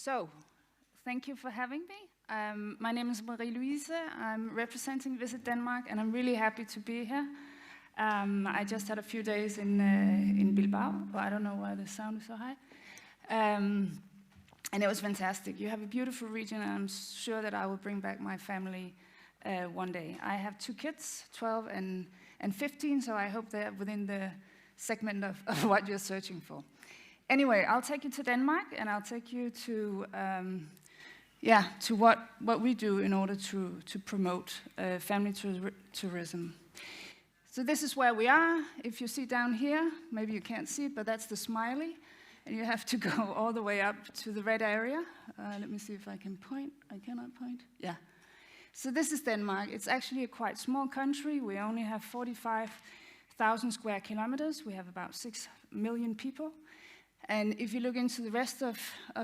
So, thank you for having me. My name is Marie-Louise. I'm representing Visit Denmark, and I'm really happy to be here. I just had a few days in Bilbao. Well, I don't know why the sound is so high. And it was fantastic. You have a beautiful region, and I'm sure that I will bring back my family one day. I have two kids, 12 and 15, so I hope they're within the segment of what you're searching for. Anyway, I'll take you to Denmark, and I'll take you to to what we do in order to promote family tourism. So this is where we are. If you see down here, maybe you can't see it, but that's the smiley. And you have to go all the way up to the red area. Let me see if I can point. I cannot point. Yeah. So this is Denmark. It's actually a quite small country. We only have 45,000 square kilometers. We have about 6 million people. And if you look into the rest of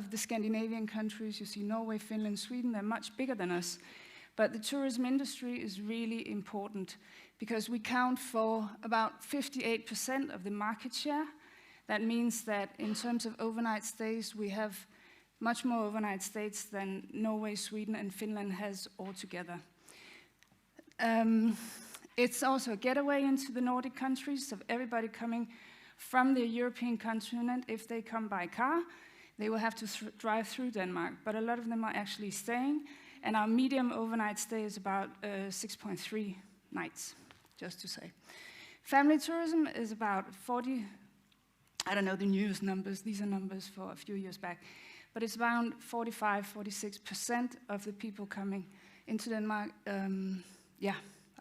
the Scandinavian countries, you see Norway, Finland, Sweden, they're much bigger than us. But the tourism industry is really important because we count for about 58% of the market share. That means that in terms of overnight stays, we have much more overnight stays than Norway, Sweden, and Finland has altogether. It's also a getaway into the Nordic countries, so everybody coming from the European continent, if they come by car, they will have to drive through Denmark. But a lot of them are actually staying, and our medium overnight stay is about 6.3 nights, just to say. Family tourism is about 40, I don't know the newest numbers, these are numbers for a few years back, but it's around 45-46% of the people coming into Denmark,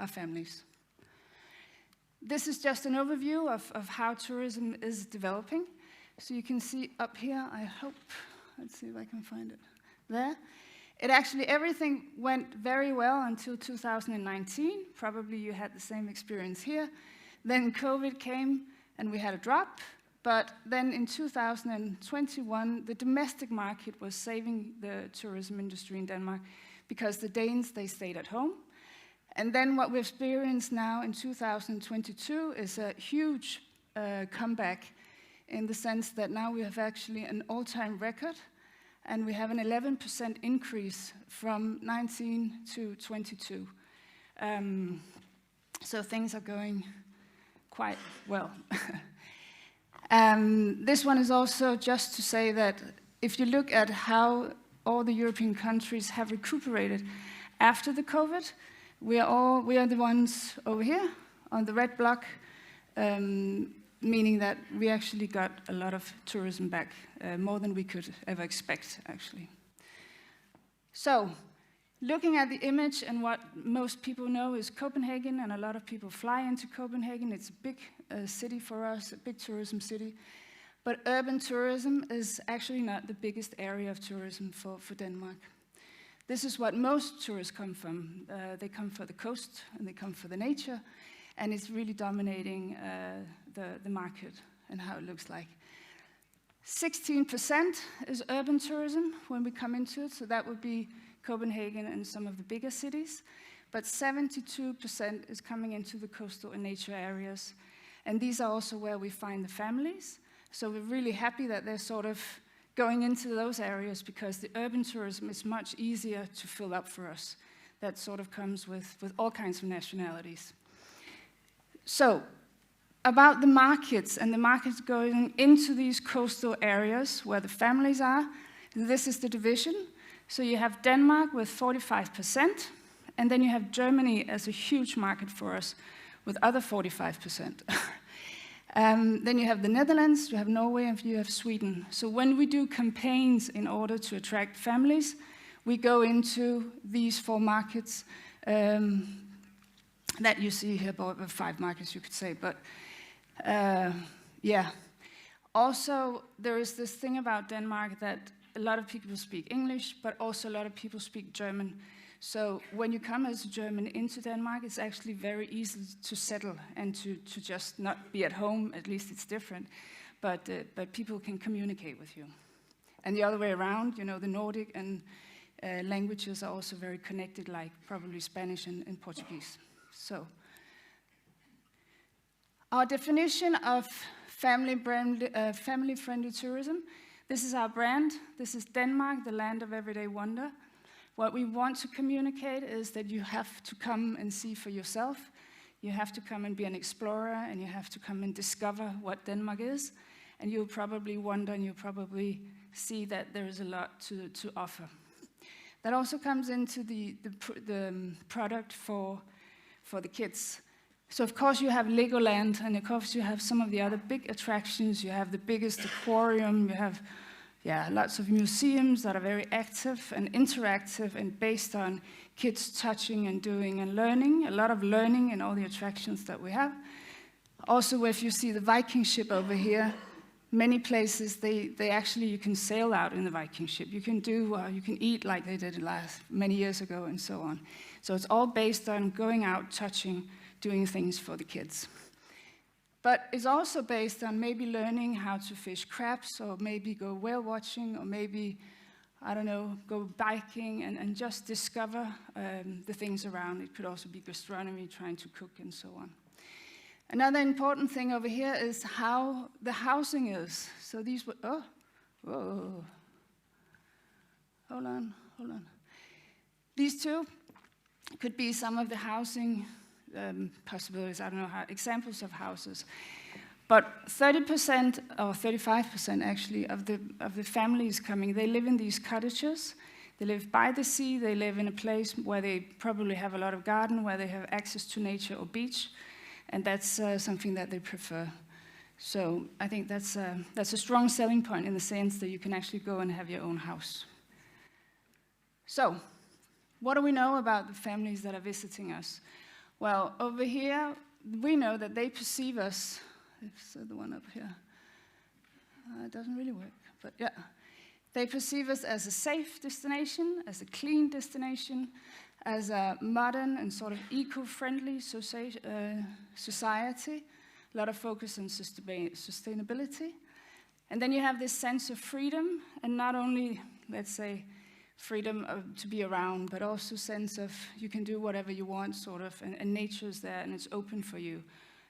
are families. This is just an overview of how tourism is developing. So you can see up here, I hope, let's see if I can find it, there. It actually, everything went very well until 2019. Probably you had the same experience here. Then COVID came and we had a drop. But then in 2021, the domestic market was saving the tourism industry in Denmark because the Danes, they stayed at home. And then what we've experienced now in 2022 is a huge comeback in the sense that now we have actually an all-time record, and we have an 11% increase from 19 to 22. So things are going quite well. This one is also just to say that if you look at how all the European countries have recuperated after the COVID, we are the ones over here on the red block, meaning that we actually got a lot of tourism back, more than we could ever expect, actually. So, looking at the image and what most people know is Copenhagen, and a lot of people fly into Copenhagen. It's a big city for us, a big tourism city. But urban tourism is actually not the biggest area of tourism for Denmark. This is what most tourists come from. They come for the coast, and they come for the nature, and it's really dominating the market and how it looks like. 16% is urban tourism when we come into it, so that would be Copenhagen and some of the bigger cities. But 72% is coming into the coastal and nature areas. And these are also where we find the families. So we're really happy that they're sort of going into those areas because the urban tourism is much easier to fill up for us. That sort of comes with all kinds of nationalities. So, about the markets and the markets going into these coastal areas where the families are, this is the division. So you have Denmark with 45%, and then you have Germany as a huge market for us with other 45%. Then you have the Netherlands, you have Norway, and you have Sweden. So when we do campaigns in order to attract families, we go into these 4 markets that you see here, about 5 markets you could say, but yeah. Also, there is this thing about Denmark that a lot of people speak English, but also a lot of people speak German. So when you come as a German into Denmark, it's actually very easy to settle and to just not be at home. At least it's different, but people can communicate with you. And the other way around, you know, the Nordic and languages are also very connected, like probably Spanish and Portuguese. So our definition of family-friendly tourism, This is our brand. This is Denmark, the land of everyday wonder. What we want to communicate is that you have to come and see for yourself. You have to come and be an explorer, and you have to come and discover what Denmark is. And you'll probably wonder, and you'll probably see that there is a lot to offer. That also comes into the product for the kids. So of course you have Legoland, and of course you have some of the other big attractions. You have the biggest aquarium, you have lots of museums that are very active and interactive and based on kids touching and doing and learning. A lot of learning in all the attractions that we have. Also, if you see the Viking ship over here, many places they actually, you can sail out in the Viking ship. You can you can eat like they did many years ago and so on. So it's all based on going out, touching, doing things for the kids. But it's also based on maybe learning how to fish crabs, or maybe go whale watching, or maybe, I don't know, go biking and just discover the things around. It could also be gastronomy, trying to cook and so on. Another important thing over here is how the housing is. So these were, whoa, hold on. These two could be some of the housing possibilities, I don't know, examples of houses. But 30% or 35% actually of the families coming, they live in these cottages. They live by the sea, they live in a place where they probably have a lot of garden, where they have access to nature or beach, and that's something that they prefer. So I think that's a strong selling point in the sense that you can actually go and have your own house. So, what do we know about the families that are visiting us? Well, over here, we know that they perceive us, so the one up here, it doesn't really work, but yeah. They perceive us as a safe destination, as a clean destination, as a modern and sort of eco-friendly society. A lot of focus on sustainability. And then you have this sense of freedom, and not only, let's say, freedom to be around, but also sense of you can do whatever you want, sort of, and nature is there and it's open for you.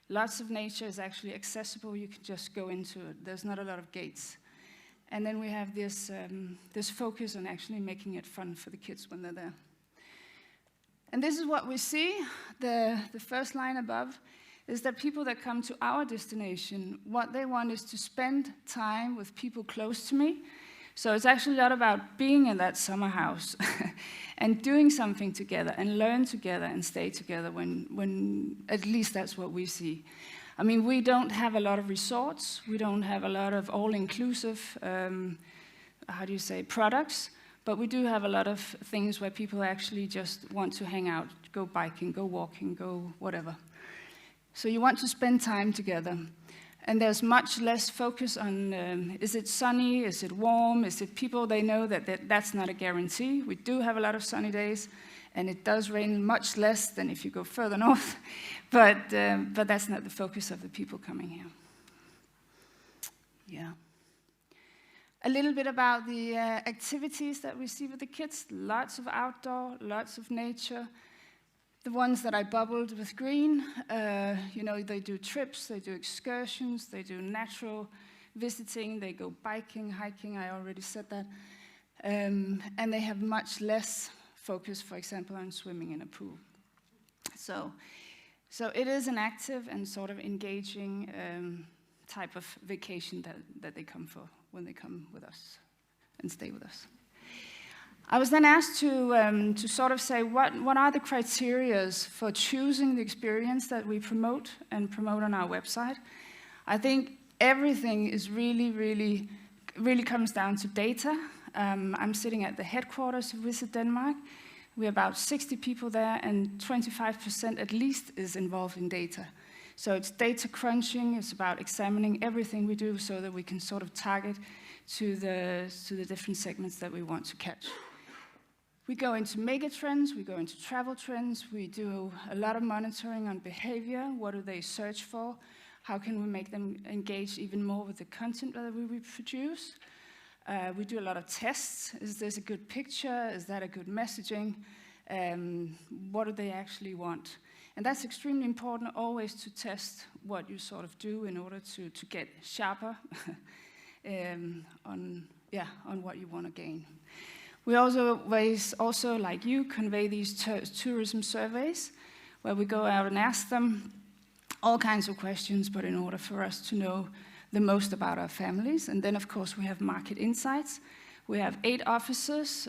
Lots of nature is actually accessible, you can just go into it. There's not a lot of gates. And then we have this focus on actually making it fun for the kids when they're there. And this is what we see, the first line above, is that people that come to our destination, what they want is to spend time with people close to me. So it's actually a lot about being in that summer house and doing something together and learn together and stay together when at least that's what we see. I mean, we don't have a lot of resorts. We don't have a lot of all-inclusive, products. But we do have a lot of things where people actually just want to hang out, go biking, go walking, go whatever. So you want to spend time together. And there's much less focus on, is it sunny, is it warm, is it people? They know that's not a guarantee. We do have a lot of sunny days, and it does rain much less than if you go further north. But that's not the focus of the people coming here. Yeah. A little bit about the activities that we see with the kids. Lots of outdoor, lots of nature. The ones that I bubbled with green, they do trips, they do excursions, they do natural visiting, they go biking, hiking, I already said that. And they have much less focus, for example, on swimming in a pool. So it is an active and sort of engaging type of vacation that they come for when they come with us and stay with us. I was then asked to sort of say what are the criteria for choosing the experience that we promote on our website. I think everything is really comes down to data. I'm sitting at the headquarters of Visit Denmark. We're about 60 people there, and 25% at least is involved in data. So it's data crunching, it's about examining everything we do so that we can sort of target to the different segments that we want to catch. We go into mega trends, we go into travel trends, we do a lot of monitoring on behavior. What do they search for? How can we make them engage even more with the content that we produce? We do a lot of tests. Is this a good picture? Is that a good messaging? What do they actually want? And that's extremely important always to test what you sort of do in order to get sharper on what you want to gain. We also, like you, convey these tourism surveys, where we go out and ask them all kinds of questions, but in order for us to know the most about our families. And then, of course, we have market insights. We have 8 officers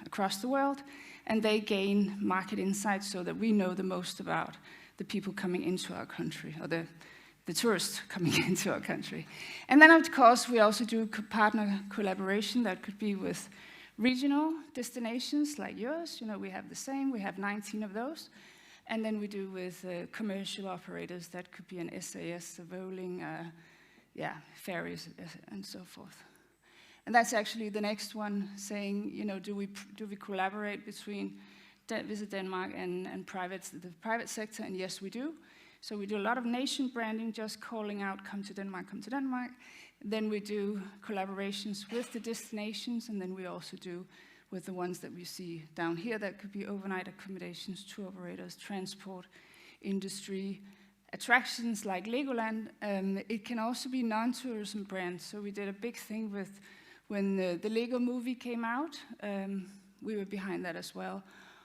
across the world, and they gain market insights so that we know the most about the people coming into our country, or the tourists coming into our country. And then, of course, we also do partner collaboration. That could be with regional destinations like yours. You know, we have the same. We have 19 of those. And then we do with commercial operators. That could be an SAS, a Voling, ferries, and so forth. And that's actually the next one, saying, you know, do we collaborate between Visit Denmark and the private sector? And yes, we do. So we do a lot of nation branding, just calling out, come to Denmark, come to Denmark. Then we do collaborations with the destinations, and then we also do with the ones that we see down here. That could be overnight accommodations, tour operators, transport, industry, attractions like Legoland. It can also be non-tourism brands. So we did a big thing with when the Lego movie came out. We were behind that as well.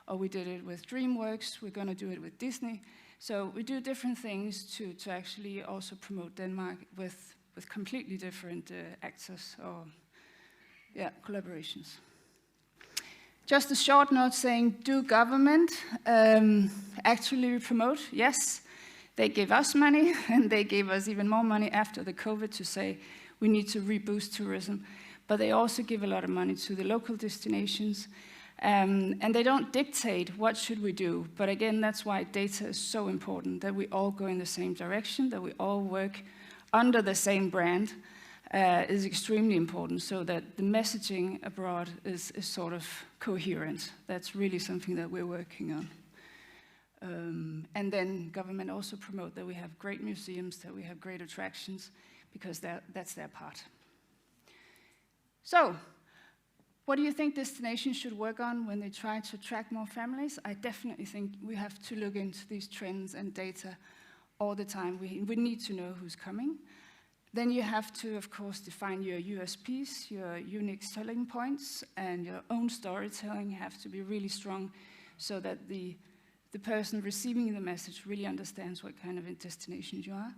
Or we did it with DreamWorks. We're going to do it with Disney. So we do different things to actually also promote Denmark with completely different actors or collaborations. Just a short note saying, do government actually promote? Yes, they gave us money, and they gave us even more money after the COVID to say we need to reboost tourism. But they also give a lot of money to the local destinations. And they don't dictate what should we do. But again, that's why data is so important, that we all go in the same direction, that we all work under the same brand is extremely important, so that the messaging abroad is sort of coherent. That's really something that we're working on. And then government also promote that we have great museums, that we have great attractions, because that's their part. So, what do you think destinations should work on when they try to attract more families? I definitely think we have to look into these trends and data all the time. We need to know who's coming. Then you have to, of course, define your USPs, your unique selling points, and your own storytelling have to be really strong, so that the person receiving the message really understands what kind of a destination you are.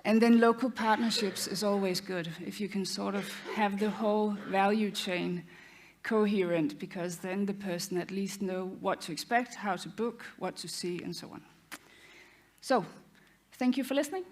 And then local partnerships is always good, if you can sort of have the whole value chain coherent, because then the person at least know what to expect, how to book, what to see, and so on. So, thank you for listening.